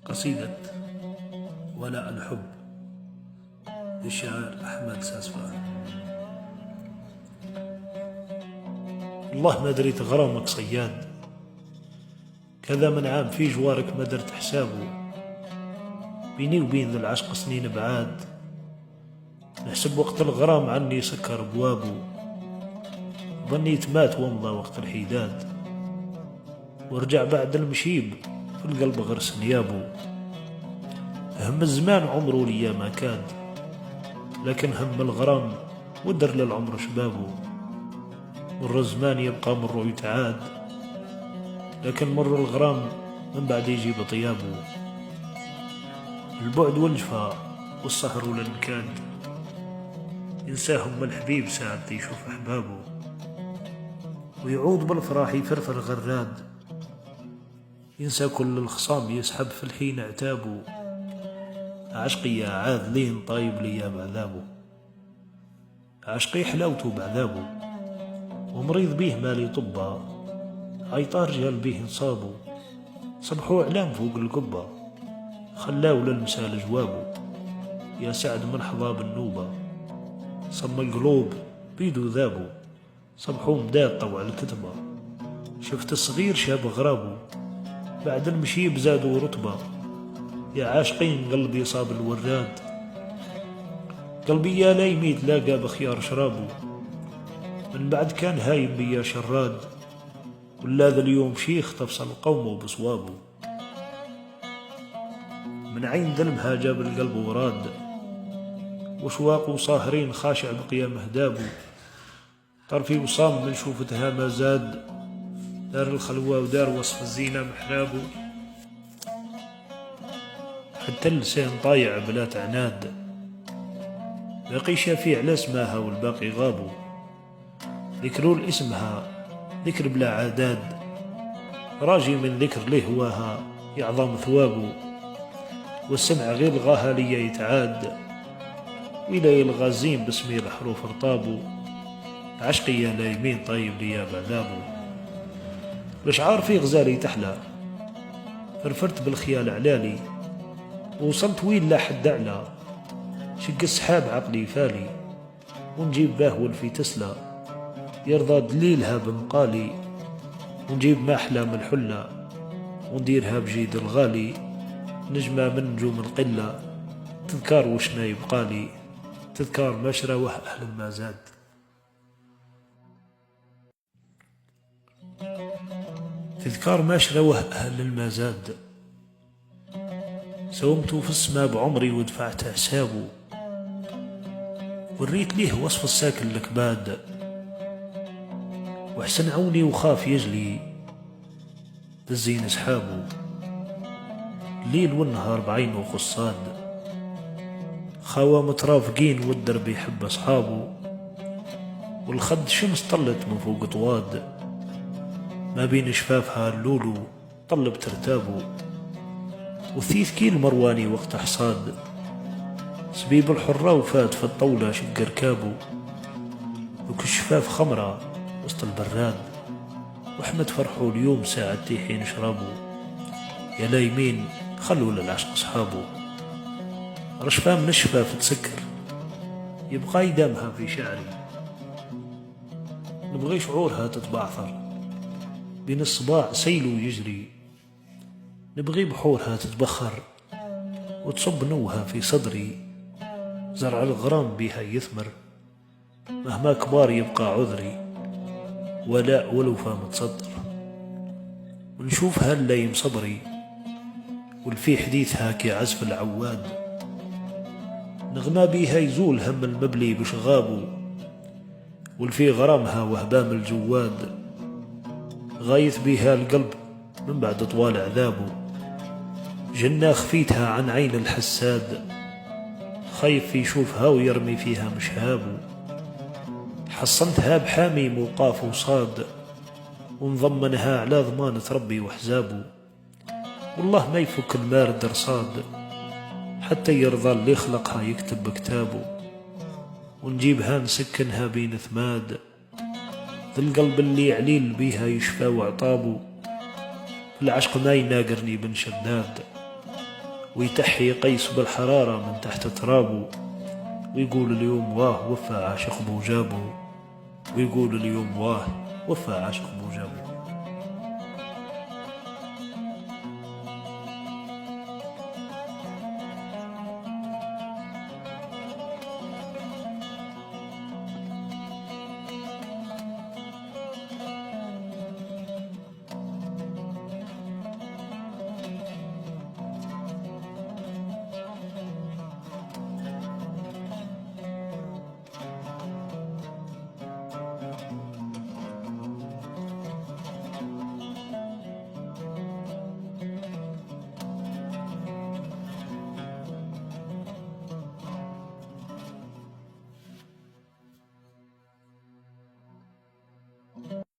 قصيدة ولاء الحب للشاعر أحمد ساسفان. والله ما دريت غرامك صياد، كذا من عام في جوارك ما درت حسابه. بيني وبين ذا العشق سنين بعاد، نحسب وقت الغرام عني سكر بوابه. ظنيت مات ومضى وقت الحداد، ورجع بعد المشيب في القلب غرس نيابه. هم الزمان عمره ليا ما كاد، لكن هم الغرام ودر للعمر شبابه. مر الزمان يبقى مر يتعاد، لكن مر الغرام من بعد يجيب طيابه. البعد والجفا والسهر والانكاد، ينساهم الحبيب ساعة يشوف أحبابه. ويعود بالفراح يفرفر غراد، ينسى كل الخصام يسحب في الحين عتابه. عشقي يا عاذ لين طايب لي بعذابه، عشقي حلاوته بعذابه. ومريض بيه مالي طبا، عيطار جال بيه انصابه. صبحوا اعلام فوق القبة، خلاو للمسال جوابه. يا سعد من حضاب النوبة، صم القلوب بيدو ذابه. صبحوا مداد طوع الكتبة، شفت الصغير شاب غرابه. بعد المشيب زادوا رتبة، يا عاشقين قلبي صاب الوراد. قلبي يا لا يميت لاقى بخيار شرابه، من بعد كان هايم بيا شراد. ولا ذا اليوم شيخ تفصل قومه بصوابه. من عين ذنبها جاب القلب وراد، وشواقه صاهرين خاشع بقيام هدابه. طرفي وصام من شوفتها ما زاد، دار الخلوة ودار وصف الزينة محرابه. حتى اللسان طايع بلا تعناد، باقي شافي على اسمها والباقي غابوا. ذكروا لاسمها ذكر بلا عداد، راجي من ذكر ليه هواها يعظم ثوابه. والسمع غير لغاها ليا يتعاد، ولا يلغى زين باسمي الحروف رطابه. عشقي يا لا يمين طيب ليا بعذابه. الاشعار في غزالي تحلى، فرفرت بالخيال علالي. ووصلت وين لا حد اعلى، شق السحاب عقلي فالي. ونجيب باه والفي تسلى، يرضى دليلها بمقالي. ونجيب ما احلام الحلة، ونديرها بجيد الغالي. نجمة من نجوم القلة، تذكار وشنا يبقالي. تذكار ما شراوه أهل المازاد. تذكار ما شراوه أهل المازاد. سومت في السما بعمري ودفعت حسابه، وريت ليه وصف الساكن الكباد. وحسن عوني وخاف يجلي بالزين اسحابه. الليل والنهار بعين وقصاد، خاوة مترافقين والدرب يحب اصحابه. والخد شمس طلت من فوق طواد، ما بين شفافها اللولو طلب ترتابه. وثيث كيل مرواني وقت حصاد، سبيب الحرة وفات في الطولة شق ركابه. وكشفاف خمرة وسط البراد، واحمد فرحوا اليوم ساعة حين شرابه. يا لا يمين خلوا للعشق اصحابه، رشفة من الشفاف تسكر يبقى يدامها في شعري. نبغي شعورها تتبعثر بين الصباع سيل يجري. نبغي بحورها تتبخر وتصب نوها في صدري. زرع الغرام بها يثمر، مهما كبار يبقى عذري. ولاء ولوفا متصدر، ونشوف هاللايم صبري. والفي حديثها كعزف العواد، نغمى بيها يزول هم المبلي بشغابه. والفي غرامها وهبام الجواد، غايث بيها القلب من بعد طوال عذابه. جنة خفيتها عن عين الحساد، خايف يشوفها ويرمي فيها مشهابه. حصنتها بحاميم وقاف وصاد، ونضمنها على ضمانة ربي وحزابه. والله ما يفك المارد رصاد، حتى يرضى اللي خلقها يكتب بكتابه. ونجيبها نسكنها بين ثماد، ذا القلب اللي عليل بيها يشفى وعطابه. العشق ما يناقرني بن شداد، ويتحي قيس بالحرارة من تحت ترابه، ويقول اليوم واه وفى عاشق بوجابه، ويقول اليوم واه وفى عاشق بوجابه.